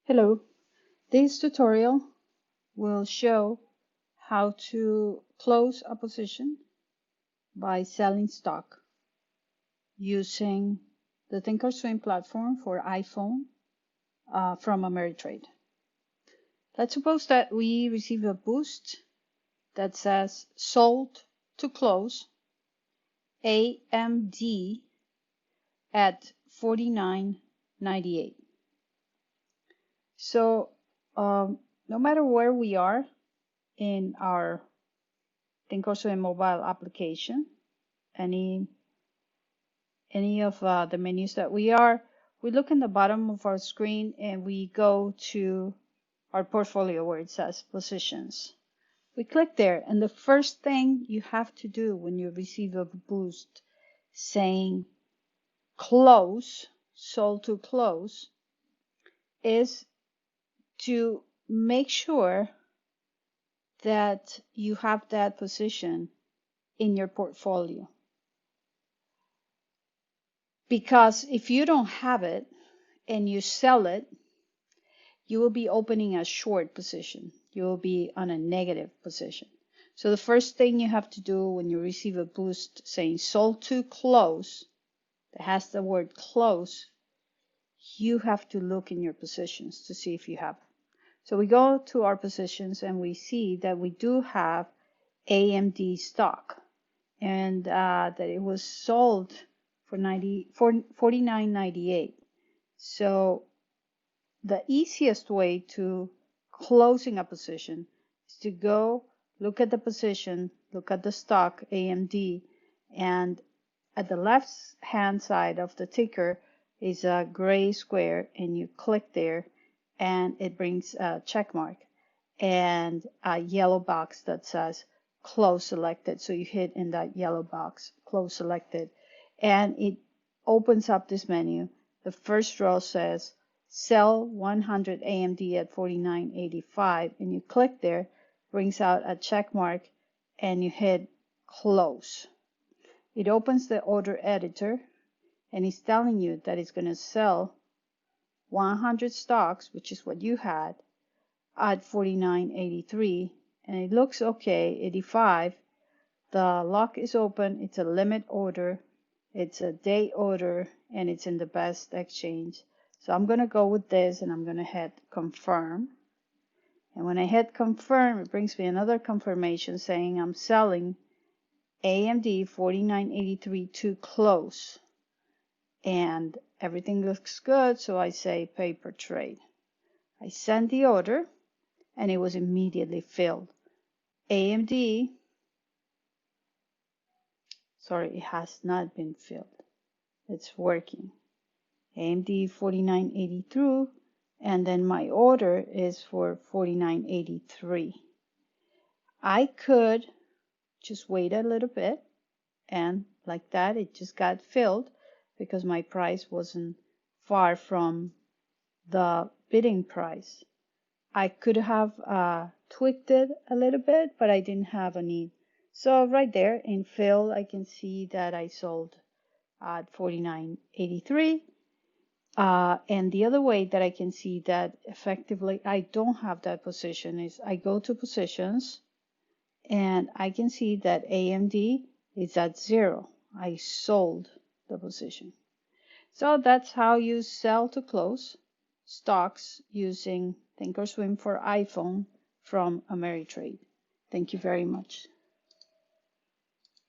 Hello, this tutorial will show how to close a position by selling stock using the ThinkorSwim platform for iPhone from Ameritrade. Let's suppose that we receive a boost that says sold to close AMD at $49.98. So no matter where we are in our ThinkorSwim mobile application, any of the menus that we look in the bottom of our screen and we go to our portfolio where it says positions. We click there, and the first thing you have to do when you receive a boost saying close, sold to close, is to make sure that you have that position in your portfolio. Because if you don't have it and you sell it, you will be opening a short position. You will be on a negative position. So the first thing you have to do when you receive a boost saying sold to close, that has the word close, you have to look in your positions to see if you have. So we go to our positions and we see that we do have AMD stock, and that it was sold for $49.98. So the easiest way to closing a position is to go look at the position, look at the stock AMD, and at the left hand side of the ticker is a gray square, and you click there and it brings a check mark and a yellow box that says close selected. So you hit in that yellow box, close selected, and it opens up this menu. The first row says sell 100 AMD at $49.85, and you click there, brings out a check mark, and you hit close. It opens the order editor, and it's telling you that it's going to sell 100 stocks, which is what you had, at $49.83, and it looks okay, 85. The lock is open, it's a limit order, it's a day order, and it's in the best exchange. So I'm going to go with this, and I'm going to hit confirm. And when I hit confirm, it brings me another confirmation saying I'm selling AMD $49.83 to close. And everything looks good, so I say pay per trade. I send the order, and it was immediately filled. AMD, sorry, it has not been filled. It's working. AMD $49.83, and then my order is for $49.83. I could just wait a little bit, and like that, it just got filled because my price wasn't far from the bidding price. I could have tweaked it a little bit, but I didn't have a need. So right there in fill, I can see that I sold at $49.83. And the other way that I can see that effectively I don't have that position is I go to positions, and I can see that AMD is at 0. I sold the position. So that's how you sell to close stocks using ThinkorSwim for iPhone from Ameritrade. Thank you very much.